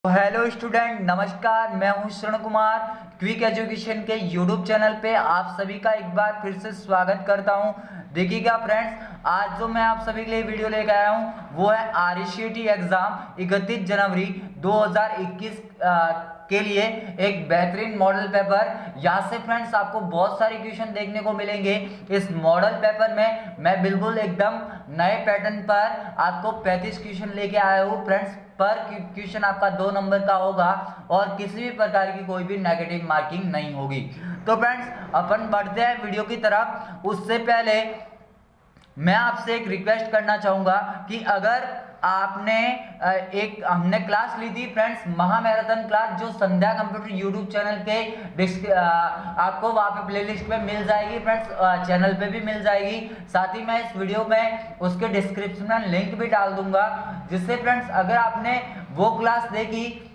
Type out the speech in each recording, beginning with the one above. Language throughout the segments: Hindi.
हेलो स्टूडेंट, नमस्कार। मैं हूं श्रवण कुमार। क्विक एजुकेशन के यूट्यूब चैनल पे आप सभी का एक बार फिर से स्वागत करता हूं। देखिएगा फ्रेंड्स, आज जो मैं आप सभी के लिए वीडियो लेकर आया हूं वो है RCT एग्जाम 31 जनवरी 2021 के लिए एक बेहतरीन मॉडल पेपर। यहाँ से फ्रेंड्स आपको बहुत सारे क्वेश्चन देखने को मिलेंगे। इस मॉडल पेपर में मैं बिल्कुल एकदम नए पैटर्न पर आपको 35 क्वेश्चन लेके आया हूँ फ्रेंड्स। पर क्वेश्चन आपका 2 नंबर का होगा और किसी भी प्रकार की कोई भी नेगेटिव मार्किंग नहीं होगी। तो फ्रेंड्स अपन बढ़ते हैं वीडियो की तरफ। उससे पहले मैं आपसे एक रिक्वेस्ट करना चाहूंगा कि अगर आपने हमने क्लास ली थी फ्रेंड्स, महामैराथन क्लास, जो संध्या कंप्यूटर यूट्यूब चैनल के आपको वहां पे प्लेलिस्ट में मिल जाएगी फ्रेंड्स, चैनल पे भी मिल जाएगी। साथ ही मैं इस वीडियो में उसके डिस्क्रिप्शन में लिंक भी डाल दूंगा, जिससे फ्रेंड्स अगर आपने वो क्लास देखी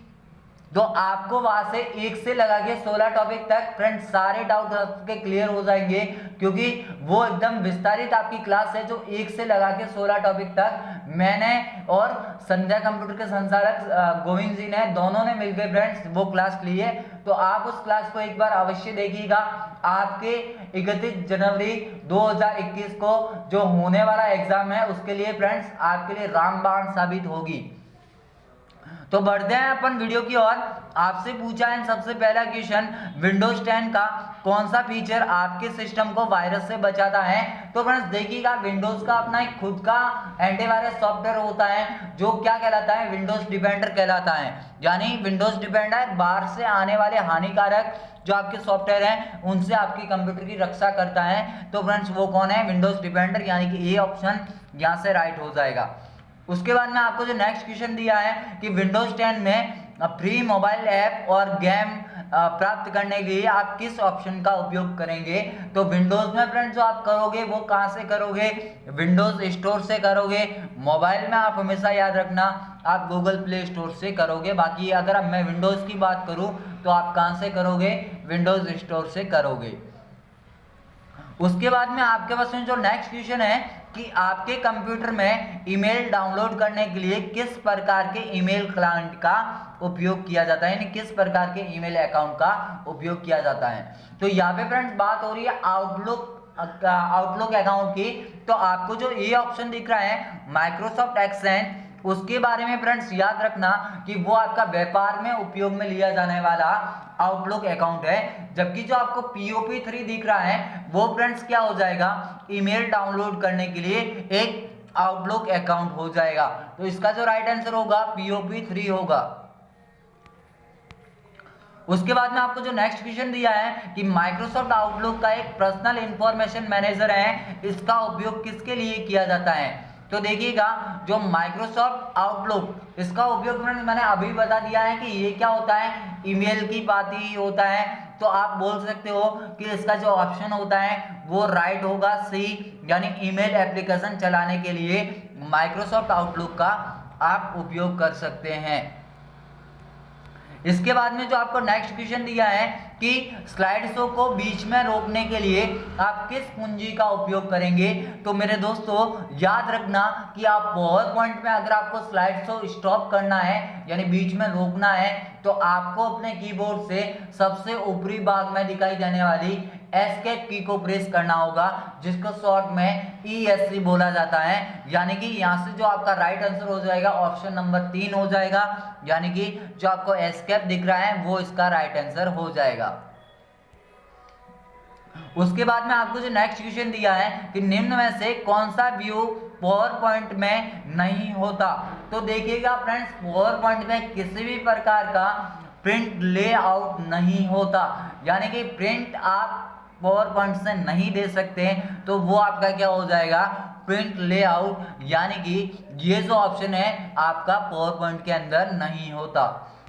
तो आपको वहां से 1 से लगा के 16 टॉपिक तक फ्रेंड्स सारे डाउट आपके क्लियर हो जाएंगे, क्योंकि वो एकदम विस्तारित आपकी क्लास है जो 1 से लगा के 16 टॉपिक तक मैंने और संध्या कंप्यूटर के संचालक गोविंद जी ने, दोनों ने मिलकर फ्रेंड्स वो क्लास ली है। तो आप उस क्लास को एक बार अवश्य देखिएगा। आपके 31 जनवरी 2021 को जो होने वाला एग्जाम है उसके लिए फ्रेंड्स आपके लिए रामबाण साबित होगी। तो बढ़ते हैं अपन वीडियो की ओर। आपसे पूछा है सबसे पहला क्वेश्चन, विंडोज 10 का कौन सा फीचर आपके सिस्टम को वायरस से बचाता है। तो फ्रेंड्स देखिएगा, विंडोज का अपना एक खुद का एंटीवायरस सॉफ्टवेयर होता है जो क्या कहलाता है, विंडोज डिफेंडर कहलाता है। यानी विंडोज डिफेंडर बाहर से आने वाले हानिकारक जो आपके सॉफ्टवेयर हैं उनसे आपकी कंप्यूटर की रक्षा करता है। तो फ्रेंड्स वो कौन है, विंडोज डिफेंडर, यानी कि ये ऑप्शन यहाँ से राइट हो जाएगा। उसके बाद में आपको जो नेक्स्ट क्वेश्चन दिया है कि विंडोज 10 में फ्री मोबाइल ऐप और गेम प्राप्त करने के लिए आप किस ऑप्शन का उपयोग करेंगे। तो विंडोज में फ्रेंड्स जो आप करोगे वो कहां से करोगे, विंडोज स्टोर से करोगे। मोबाइल में आप हमेशा याद रखना आप गूगल प्ले स्टोर से करोगे। बाकी अगर मैं विंडोज की बात करूं तो आप कहां से करोगे, विंडोज स्टोर से करोगे। उसके बाद में आपके पास में जो नेक्स्ट क्वेश्चन है कि आपके कंप्यूटर में ईमेल डाउनलोड करने के लिए किस प्रकार के ईमेल क्लाइंट का उपयोग किया जाता है, यानी किस प्रकार के ईमेल अकाउंट का उपयोग किया जाता है। तो यहाँ पे फ्रेंड्स बात हो रही है आउटलुक अकाउंट की। तो आपको जो ये ऑप्शन दिख रहा है माइक्रोसॉफ्ट एक्सेंज, उसके बारे में फ्रेंड्स याद रखना कि वो आपका व्यापार में उपयोग में लिया जाने वाला आउटलुक अकाउंट है। जबकि जो आपको POP3 दिख रहा है वो फ्रेंड्स क्या हो जाएगा, ईमेल डाउनलोड करने के लिए एक आउटलुक अकाउंट हो जाएगा। तो इसका जो राइट आंसर होगा POP3 होगा। उसके बाद में आपको जो नेक्स्ट क्वेश्चन दिया है कि माइक्रोसॉफ्ट आउटलुक का एक पर्सनल इंफॉर्मेशन मैनेजर है, इसका उपयोग किसके लिए किया जाता है। तो देखिएगा, जो माइक्रोसॉफ्ट आउटलुक, इसका उपयोग मैंने अभी बता दिया है कि ये क्या होता है, ईमेल की बात ही होता है। तो आप बोल सकते हो कि इसका जो ऑप्शन होता है वो राइट होगा, सी, यानी ईमेल एप्लीकेशन चलाने के लिए माइक्रोसॉफ्ट आउटलुक का आप उपयोग कर सकते हैं। इसके बाद में जो आपको नेक्स्ट क्वेश्चन दिया है कि स्लाइड शो को बीच में रोकने के लिए आप किस कुंजी का उपयोग करेंगे। तो मेरे दोस्तों याद रखना कि आप पावर पॉइंट में अगर आपको स्लाइड शो स्टॉप करना है यानी बीच में रोकना है तो आपको अपने कीबोर्ड से सबसे ऊपरी भाग में दिखाई देने वाली एस्केप की को प्रेस करना होगा, जिसको शॉर्ट में ESC बोला जाता है। यानी कि यहाँ से जो आपका राइट आंसर हो जाएगा ऑप्शन नंबर 3 हो जाएगा, यानी कि जो आपको एस्केप दिख रहा है वो इसका राइट आंसर हो जाएगा। उसके बाद में आपको जो नेक्स्ट क्वेश्चन दिया है कि निम्न में से कौन सा व्यू पावर पॉइंट में नहीं होता। तो देखिएगा फ्रेंड्स, पावर पॉइंट में किसी भी प्रकार का प्रिंट लेआउट नहीं होता, यानी कि प्रिंट आप पावर पॉइंट से नहीं दे सकते, तो वो आपका क्या हो जाएगा, प्रिंट लेआउट, यानी कि ये जो ऑप्शन है आपका पावर पॉइंट के अंदर नहीं होता।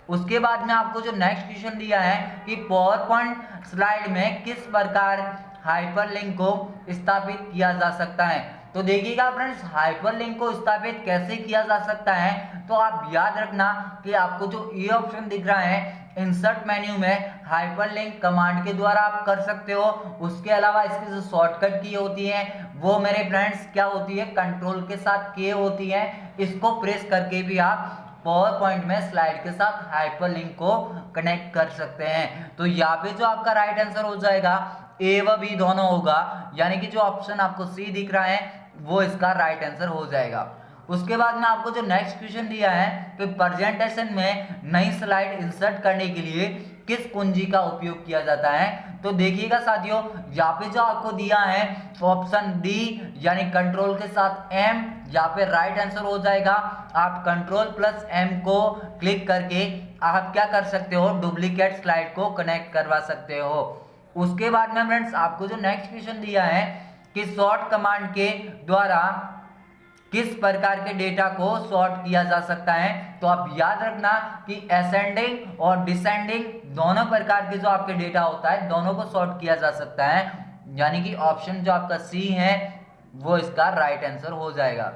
उसके बाद में आपको जो नेक्स्ट क्वेश्चन दिया है कि पावर पॉइंट स्लाइड में किस प्रकार हाइपरलिंक को स्थापित किया जा सकता है। तो देखिएगा फ्रेंड्स, हाइपरलिंक को स्थापित कैसे किया जा सकता है। तो आप याद रखना कि आपको जो ये ऑप्शन दिख रहा है इंसर्ट मेन्यू में हाइपरलिंक कमांड के द्वारा आप कर सकते हो। उसके अलावा इसकी जो शॉर्टकट की होती है वो मेरे फ्रेंड्स क्या होती है, कंट्रोल के साथ के होती है। इसको प्रेस करके भी आप पावर पॉइंट में स्लाइड के साथ हाइपरलिंक को कनेक्ट कर सकते हैं। तो यहाँ पे जो आपका राइट आंसर हो जाएगा ए व बी दोनों होगा, यानी कि जो ऑप्शन आपको सी दिख रहा है वो इसका राइट आंसर हो जाएगा। उसके बाद में आपको जो नेक्स्ट क्वेश्चन दिया है कि प्रेजेंटेशन में नई स्लाइड इंसर्ट करने के लिए किस कुंजी का उपयोग किया जाता है। तो देखिएगा साथियों, यहाँ पे जो आपको दिया है ऑप्शन डी यानी कंट्रोल के साथ एम, यहाँ पे राइट आंसर हो जाएगा। आप कंट्रोल प्लस एम को क्लिक करके आप क्या कर सकते हो, डुप्लीकेट स्लाइड को कनेक्ट करवा सकते हो। उसके बाद में फ्रेंड्स आपको जो नेक्स्ट क्वेश्चन दिया है कि सॉर्ट कमांड के द्वारा किस प्रकार के डेटा को सॉर्ट किया जा सकता है। तो आप याद रखना कि असेंडिंग और डिसेंडिंग दोनों प्रकार के जो आपके डेटा होता है दोनों को सॉर्ट किया जा सकता है, यानी कि ऑप्शन जो आपका सी है वो इसका राइट आंसर हो जाएगा।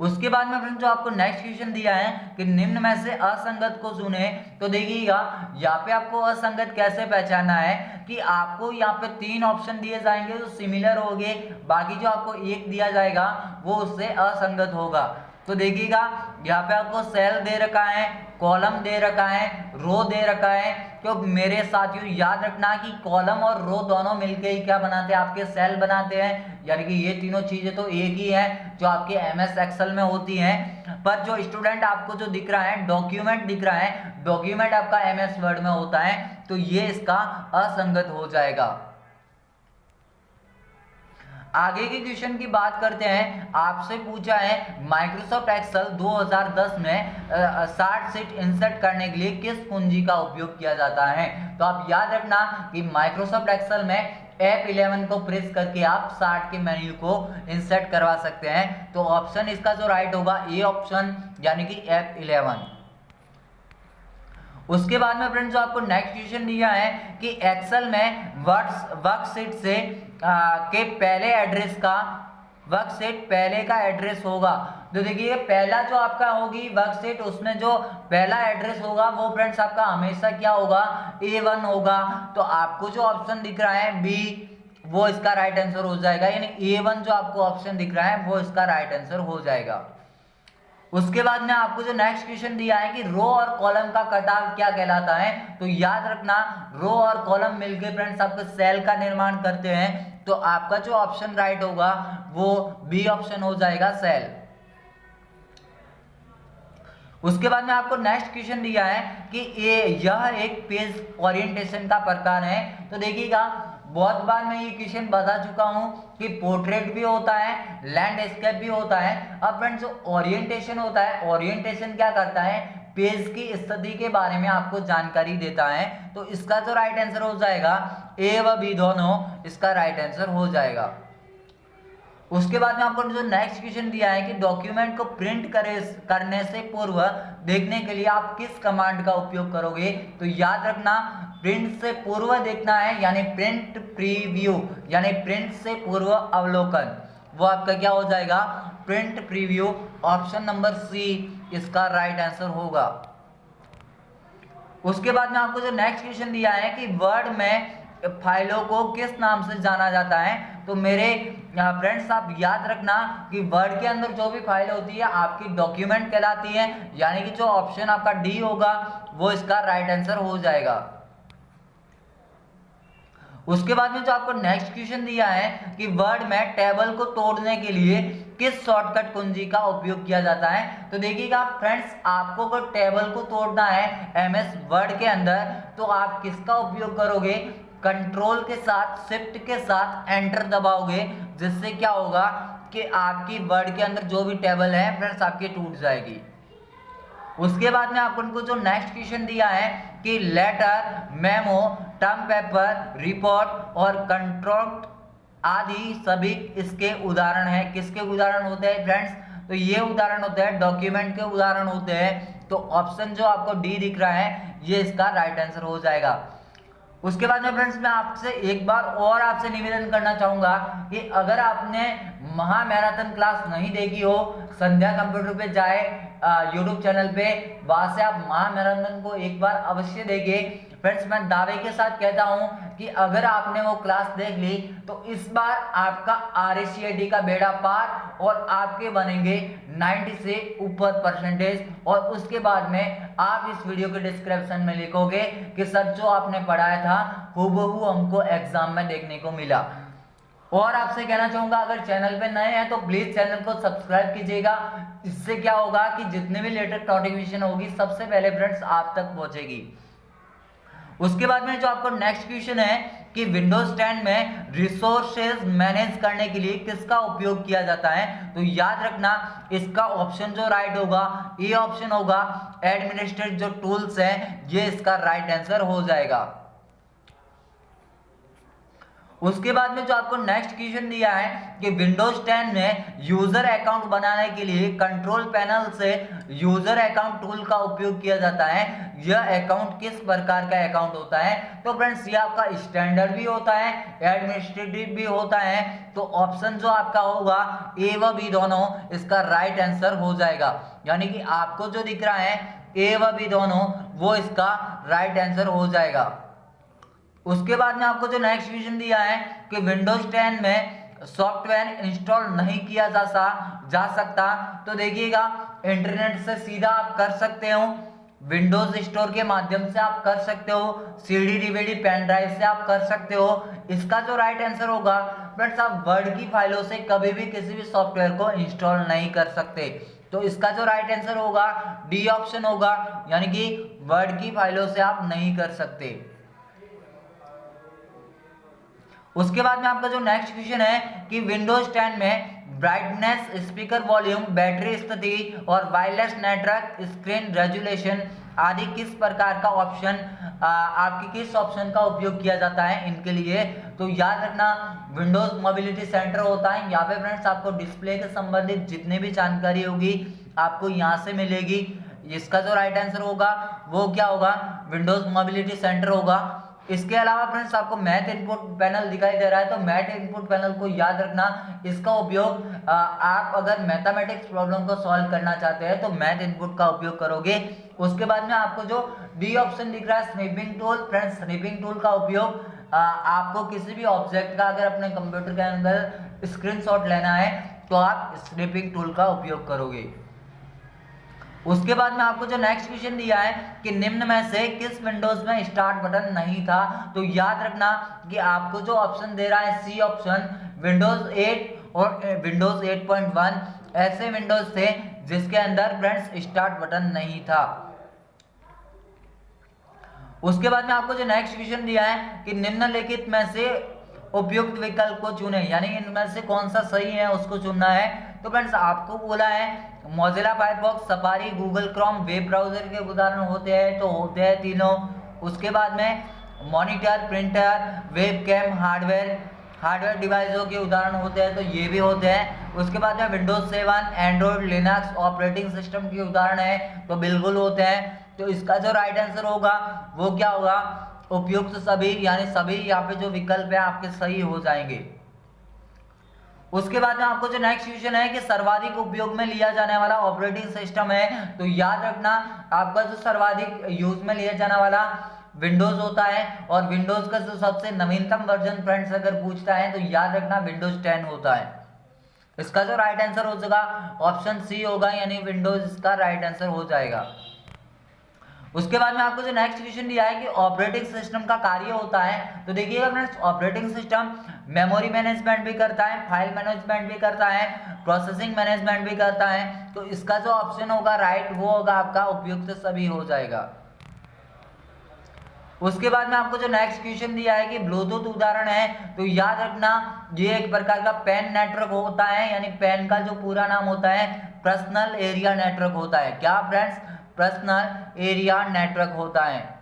उसके बाद में फ्रेंड्स जो आपको नेक्स्ट क्वेश्चन दिया है कि निम्न में से असंगत को चुने। तो देखिएगा यहाँ पे आपको असंगत कैसे पहचानना है कि आपको यहाँ पे 3 ऑप्शन दिए जाएंगे जो सिमिलर होंगे, बाकी जो आपको एक दिया जाएगा वो उससे असंगत होगा। तो देखिएगा यहाँ पे आपको सेल दे रखा है, कॉलम दे रखा है, रो दे रखा है। तो मेरे साथियों याद रखना कि कॉलम और रो दोनों मिलके ही क्या बनाते हैं, आपके सेल बनाते हैं, यानी कि ये तीनों चीजें तो एक ही है जो आपके एमएस एक्सेल में होती हैं। पर जो स्टूडेंट आपको जो दिख रहा है डॉक्यूमेंट दिख रहा है, डॉक्यूमेंट आपका एमएस वर्ड में होता है, तो ये इसका असंगत हो जाएगा। आगे के क्वेश्चन की बात करते हैं। आपसे पूछा है माइक्रोसॉफ्ट एक्सेल 2010 में 60 शीट इंसर्ट करने के लिए किस कुंजी का उपयोग किया जाता है। तो आप याद रखना कि माइक्रोसॉफ्ट एक्सेल में F11 को प्रेस करके आप 60 के मेन्यू को इंसर्ट करवा सकते हैं। तो ऑप्शन इसका जो राइट होगा ए ऑप्शन यानी कि F11। उसके बाद में फ्रेंड्स जो आपको नेक्स्ट क्वेश्चन दिया है कि एक्सेल में वर्कशीट से के पहले एड्रेस का वर्कशीट पहले का एड्रेस होगा। तो देखिए पहला जो आपका होगी वर्कशीट, उसमें जो पहला एड्रेस होगा वो फ्रेंड्स आपका हमेशा क्या होगा, A1 होगा। तो आपको जो ऑप्शन दिख रहा है बी वो इसका राइट आंसर हो जाएगा, यानी A1 जो आपको ऑप्शन दिख रहा है वो इसका राइट आंसर हो जाएगा। उसके बाद में आपको जो नेक्स्ट क्वेश्चन दिया है कि रो और कॉलम का कटाव क्या कहलाता है। तो याद रखना रो और कॉलम मिलकर फ्रेंड्स आपके सेल का निर्माण करते हैं। तो आपका जो ऑप्शन राइट होगा वो बी ऑप्शन हो जाएगा, सेल। उसके बाद में आपको नेक्स्ट क्वेश्चन दिया है कि यह एक पेज ओरिएंटेशन का प्रकार है। तो देखिएगा बहुत बार मैं ये क्वेश्चन बता चुका हूं कि पोर्ट्रेट भी होता है, लैंडस्केप भी होता है। अब फ्रेंड्स जो ओरिएंटेशन होता है, ओरिएंटेशन क्या करता है, पेज की स्थिति के बारे में आपको जानकारी देता है। तो इसका जो राइट आंसर हो जाएगा ए व बी दोनों इसका राइट आंसर हो जाएगा। उसके बाद में आपको जो नेक्स्ट क्वेश्चन दिया है कि डॉक्यूमेंट को प्रिंट करने से पूर्व देखने के लिए आप किस कमांड का उपयोग करोगे। तो याद रखना प्रिंट से पूर्व देखना है, यानी प्रिंट प्रीव्यू, यानी प्रिंट से पूर्व अवलोकन, वो आपका क्या हो जाएगा, print preview. Option number c इसका राइट आंसर होगा। उसके बाद में आपको जो नेक्स्ट क्वेश्चन दिया है कि वर्ड में फाइलों को किस नाम से जाना जाता है। तो मेरे फ्रेंड्स आप याद रखना कि वर्ड के अंदर जो भी फाइल होती है आपकी डॉक्यूमेंट कहलाती है, यानी कि जो ऑप्शन आपका डी होगा वो इसका राइट आंसर हो जाएगा। उसके बाद में जो आपको नेक्स्ट क्वेश्चन दिया है कि वर्ड में टेबल को तोड़ने के लिए किस शॉर्टकट कुंजी का उपयोग किया जाता है। तो देखिएगा फ्रेंड्स आपको अगर टेबल को तोड़ना है एमएस वर्ड के अंदर तो आप किसका उपयोग करोगे, कंट्रोल के साथ शिफ्ट के साथ एंटर दबाओगे, जिससे क्या होगा कि आपकी वर्ड के अंदर जो भी टेबल है फ्रेंड्स आपकी टूट जाएगी। उसके बाद में आपको जो नेक्स्ट क्वेश्चन दिया है कि letter, memo, term paper, report और कंट्रैक्ट आदि सभी इसके उदाहरण हैं। किसके उदाहरण होते हैं फ्रेंड्स, तो ये उदाहरण होते हैं डॉक्यूमेंट के उदाहरण होते हैं। तो ऑप्शन जो आपको डी दिख रहा है ये इसका राइट आंसर हो जाएगा। उसके बाद में फ्रेंड्स मैं आपसे एक बार और आपसे निवेदन करना चाहूंगा कि अगर आपने महामैराथन क्लास नहीं देखी हो, संध्या कंप्यूटर पे जाए यूट्यूब चैनल पे, वहां से आप महामैराथन को एक बार अवश्य देखिए। फ्रेंड्स मैं दावे के साथ कहता हूं कि अगर आपने वो क्लास देख ली तो इस बार आपका RACIT का बेड़ा पार और आपके बनेंगे 90 से ऊपर परसेंटेज। और उसके बाद में आप इस वीडियो के डिस्क्रिप्शन में लिखोगे कि सर जो आपने पढ़ाया था हूबहू हमको एग्जाम में देखने को मिला। और आपसे कहना चाहूंगा अगर चैनल पे नए हैं तो प्लीज चैनल को सब्सक्राइब कीजिएगा। इससे क्या होगा कि जितने भी लेटेस्ट नोटिफिकेशन होगी सबसे पहले फ्रेंड्स आप तक पहुंचेगी। उसके बाद में जो आपको नेक्स्ट क्वेश्चन है कि विंडोज 10 में रिसोर्सेज मैनेज करने के लिए किसका उपयोग किया जाता है, तो याद रखना इसका ऑप्शन जो राइट होगा ये ऑप्शन होगा एडमिनिस्ट्रेटिव जो टूल्स है, ये इसका राइट आंसर हो जाएगा। उसके बाद में जो आपको नेक्स्ट क्वेश्चन दिया है कि विंडोज 10 में यूजर अकाउंट बनाने के लिए कंट्रोल पैनल से यूजर अकाउंट टूल का उपयोग किया जाता है। यह अकाउंट किस प्रकार का अकाउंट होता है, तो फ्रेंड्स ये आपका स्टैंडर्ड भी होता है, एडमिनिस्ट्रेटिव भी होता है। तो ऑप्शन जो आपका होगा ए व बी दोनों इसका राइट आंसर हो जाएगा। यानी कि आपको जो दिख रहा है ए व बी दोनों वो इसका राइट आंसर हो जाएगा। उसके बाद में आपको जो नेक्स्ट क्वेश्चन दिया है कि विंडोज 10 में सॉफ्टवेयर इंस्टॉल नहीं किया जा सकता, तो देखिएगा इंटरनेट से सीधा आप कर सकते हो, विंडोज स्टोर के माध्यम से आप कर सकते हो, CD DVD पेन ड्राइव से आप कर सकते हो। इसका जो राइट आंसर होगा फ्रेंड्स आप वर्ड की फाइलों से कभी भी किसी भी सॉफ्टवेयर को इंस्टॉल नहीं कर सकते। तो इसका जो राइट आंसर होगा डी ऑप्शन होगा, यानी कि वर्ड की फाइलों से आप नहीं कर सकते। उसके बाद में आपका जो नेक्स्ट क्वेश्चन है कि विंडोज 10 में ब्राइटनेस, स्पीकर वॉल्यूम, बैटरी स्थिति और वायरलेस नेटवर्क, स्क्रीन रेजोल्यूशन आदि किस प्रकार का ऑप्शन आपके किस ऑप्शन का उपयोग किया जाता है इनके लिए, तो याद रखना विंडोज मोबिलिटी सेंटर होता है। यहाँ पे फ्रेंड्स आपको डिस्प्ले के संबंधित जितनी भी जानकारी होगी आपको यहाँ से मिलेगी। इसका जो राइट आंसर होगा वो क्या होगा, विंडोज मोबिलिटी सेंटर होगा। इसके अलावा फ्रेंड्स आपको मैथ इनपुट पैनल दिखाई दे रहा है, तो मैथ इनपुट पैनल को याद रखना, इसका उपयोग आप अगर मैथमेटिक्स प्रॉब्लम को सॉल्व करना चाहते हैं तो मैथ इनपुट का उपयोग करोगे। उसके बाद में आपको जो डी ऑप्शन दिख रहा है snapping tool, friends snapping tool का उपयोग आपको किसी भी ऑब्जेक्ट का अगर अपने कंप्यूटर के अंदर स्क्रीनशॉट लेना है तो आप स्नैपिंग टूल का उपयोग करोगे। उसके बाद में आपको जो नेक्स्ट क्वेश्चन दिया है कि निम्न में से किस विंडोज में स्टार्ट बटन नहीं था, तो याद रखना कि आपको जो ऑप्शन दे रहा है सी ऑप्शन, विंडोज 8 और विंडोज 8.1 ऐसे विंडोज थे जिसके अंदर फ्रेंड्स स्टार्ट बटन नहीं था। उसके बाद में आपको जो नेक्स्ट क्वेश्चन दिया है कि निम्नलिखित में से उपयुक्त विकल्प को चुने, यानी इनमें से कौन सा सही है उसको चुनना है। तो फ्रेंड्स आपको बोला है Mozilla Firefox, safari, Google Chrome web browser के उदाहरण होते हैं, तो होते हैं तीनों। उसके बाद में मॉनिटर, प्रिंटर, वेबकैम, हार्डवेयर डिवाइसों के उदाहरण होते हैं, तो ये भी होते हैं। उसके बाद में Windows 7, Android, Linux operating system के उदाहरण है, तो बिल्कुल होते हैं। तो इसका जो राइट आंसर होगा वो क्या होगा, उपयुक्त सभी, यानी सभी यहाँ पे जो विकल्प है आपके सही हो जाएंगे। उसके बाद में आपको जो नेक्स्ट क्वेश्चन है कि सर्वाधिक उपयोग में लिया जाने वाला ऑपरेटिंग सिस्टम है, तो याद रखना आपका जो सर्वाधिक यूज में लिया जाने वाला विंडोज होता है। और विंडोज का जो सबसे नवीनतम वर्जन फ्रेंड्स अगर पूछता है तो याद रखना विंडोज 10 होता है। इसका जो राइट आंसर हो जाएगा ऑप्शन सी होगा, यानी विंडोज इसका राइट आंसर हो जाएगा। उसके बाद में आपको जो नेक्स्ट क्वेश्चन दिया है कि ऑपरेटिंग सिस्टम का कार्य होता है, तो देखिएगा friends operating system memory management भी करता है, फाइल मैनेजमेंट भी करता है, प्रोसेसिंग मैनेजमेंट भी करता है। तो इसका जो ऑप्शन होगा राइट वो होगा आपका उपयुक्त सभी हो जाएगा। उसके बाद में आपको जो नेक्स्ट क्वेश्चन दिया है कि ब्लूटूथ उदाहरण है, तो याद रखना ये एक प्रकार का पैन नेटवर्क होता है, यानी पैन का जो पूरा नाम होता है पर्सनल एरिया नेटवर्क होता है। क्या फ्रेंड्स, पर्सनल एरिया नेटवर्क होता है।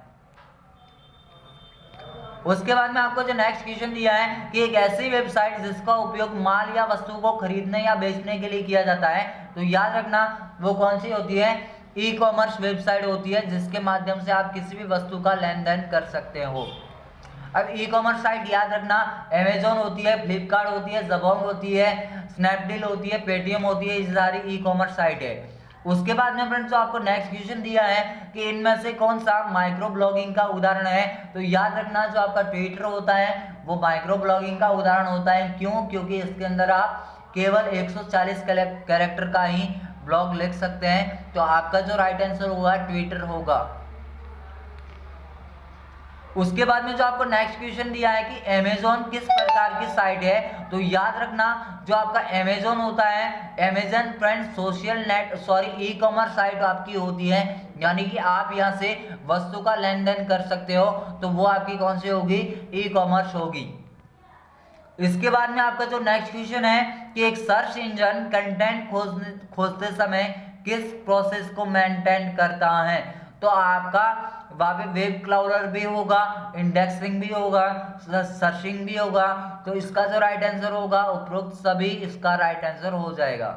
उसके बाद में आपको जो नेक्स्ट क्वेश्चन दिया है कि एक ऐसी वेबसाइट जिसका उपयोग माल या वस्तु को खरीदने या बेचने के लिए किया जाता है, तो याद रखना वो कौन सी होती है, ई कॉमर्स वेबसाइट होती है जिसके माध्यम से आप किसी भी वस्तु का लेन देन कर सकते हो। अब ई कॉमर्स साइट याद रखना अमेजोन होती है, फ्लिपकार्ट होती है, जबोंग होती है, स्नैपडील होती है, पेटीएम होती है, ये सारी ई कॉमर्स साइट है। उसके बाद में फ्रेंड्स जो आपको नेक्स्ट क्वेश्चन दिया है कि इनमें से कौन सा माइक्रो ब्लॉगिंग का उदाहरण है, तो याद रखना जो आपका ट्विटर होता है वो माइक्रो ब्लॉगिंग का उदाहरण होता है। क्यों? क्योंकि इसके अंदर आप केवल 140 कैरेक्टर का ही ब्लॉग लिख सकते हैं। तो आपका जो राइट आंसर होगा ट्विटर होगा। उसके बाद में जो आपको नेक्स्ट क्वेश्चन दिया है कि अमेजोन किस प्रकार की साइट है, तो याद रखना जो आपका अमेजोन होता है, Amazon friends social e commerce site आपकी होती है, यानी कि आप यहां से वस्तु का लेन देन कर सकते हो, तो वो आपकी कौन सी होगी? ई कॉमर्स होगी। इसके बाद में आपका जो नेक्स्ट क्वेश्चन है कि एक सर्च इंजन कंटेंट खोजते समय किस प्रोसेस को मेंटेन करता है, तो आपका वहां पे वेब क्राउलर भी होगा, इंडेक्सिंग भी होगा, सर्चिंग भी होगा। तो इसका जो राइट आंसर होगा उपरोक्त सभी इसका राइट आंसर हो जाएगा।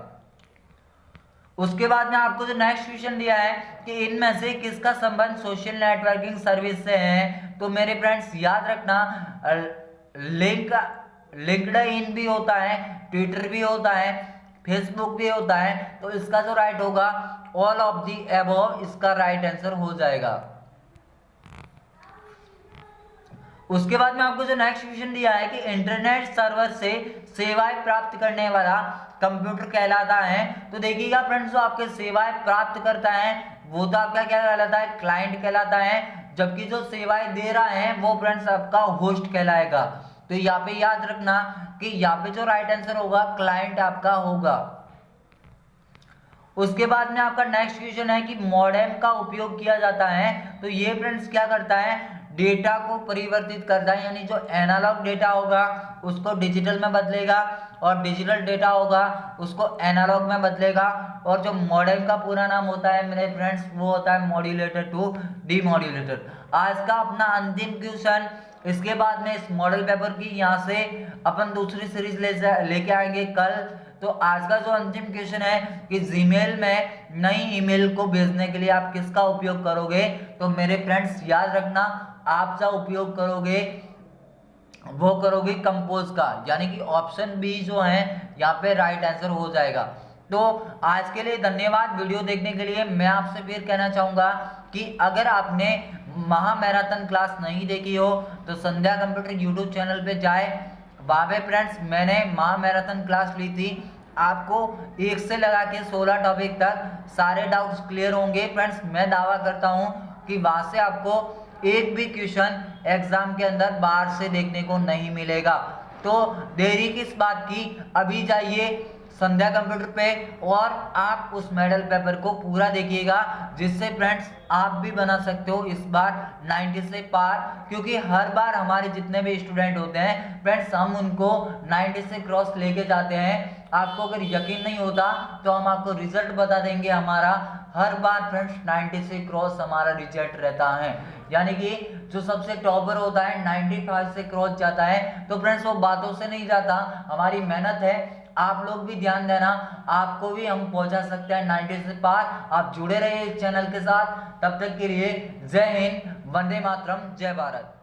उसके बाद में आपको जो नेक्स्ट क्वेश्चन दिया है कि इनमें से किसका संबंध सोशल नेटवर्किंग सर्विस से है, तो मेरे फ्रेंड्स याद रखना लिंक्डइन भी होता है, ट्विटर भी होता है, फेसबुक भी होता है। तो इसका जो राइट होगा ऑल ऑफ दी अबव इसका राइट आंसर हो जाएगा। उसके बाद में आपको जो नेक्स्ट क्वेश्चन दिया है कि इंटरनेट सर्वर से सेवाएं प्राप्त करने वाला कंप्यूटर कहलाता है, तो देखिएगा फ्रेंड्स जो आपके सेवाएं प्राप्त करता है वो तो आपका क्या कहलाता है? क्लाइंट कहलाता है, जबकि जो सेवाएं दे रहा है वो फ्रेंड्स आपका होस्ट कहलाएगा। तो यहाँ पे याद रखना कि यहाँ पे जो राइट आंसर होगा क्लाइंट आपका होगा। उसके बाद में आपका नेक्स्ट क्वेश्चन है कि मॉडेम का उपयोग किया जाता है, तो ये फ्रेंड्स क्या करता है? डेटा को परिवर्तित करता है, यानी जो एनालॉग डेटा होगा उसको डिजिटल में बदलेगा और डिजिटल डेटा होगा उसको एनालॉग में बदलेगा। और जो मॉडेम का पूरा नाम होता है मेरे फ्रेंड्स वो होता है मॉड्यूलेटर टू डीमॉड्यूलेटर। आज का अपना अंतिम क्वेश्चन, इसके बाद में इस मॉडल पेपर की यहाँ से अपन दूसरी सीरीज लेके आएंगे कल। तो आज का जो अंतिम क्वेश्चन है कि जीमेल में नई ईमेल को भेजने के लिए आप किसका उपयोग करोगे, तो मेरे फ्रेंड्स याद रखना आप जो उपयोग करोगे वो करोगे कंपोज का, यानी कि ऑप्शन बी जो है यहाँ पे राइट आंसर हो जाएगा। तो आज के लिए धन्यवाद वीडियो देखने के लिए। मैं आपसे फिर कहना चाहूँगा कि अगर आपने महा मैराथन क्लास नहीं देखी हो तो संध्या कंप्यूटर यूट्यूब चैनल पे जाए, वहाँ पे फ्रेंड्स मैंने महा मैराथन क्लास ली थी। आपको 1 से लगा के 16 टॉपिक तक सारे डाउट्स क्लियर होंगे। फ्रेंड्स मैं दावा करता हूँ कि वहाँ से आपको एक भी क्वेश्चन एग्जाम के अंदर बाहर से देखने को नहीं मिलेगा। तो देरी किस बात की, अभी जाइए संध्या कंप्यूटर पे और आप उस मॉडल पेपर को पूरा देखिएगा, जिससे फ्रेंड्स आप भी बना सकते हो इस बार 90 से पार। क्योंकि हर बार हमारे जितने भी स्टूडेंट होते हैं फ्रेंड्स हम उनको 90 से क्रॉस लेके जाते हैं। आपको अगर यकीन नहीं होता तो हम आपको रिजल्ट बता देंगे हमारा। हर बार फ्रेंड्स 90 से क्रॉस हमारा रिजल्ट रहता है, यानी कि जो सबसे टॉपर होता है 95 से क्रॉस जाता है। तो फ्रेंड्स वो बातों से नहीं जाता, हमारी मेहनत है। आप लोग भी ध्यान देना, आपको भी हम पहुंचा सकते हैं 90 से पार। आप जुड़े रहिए इस चैनल के साथ। तब तक के लिए जय हिंद, वंदे मातरम, जय भारत।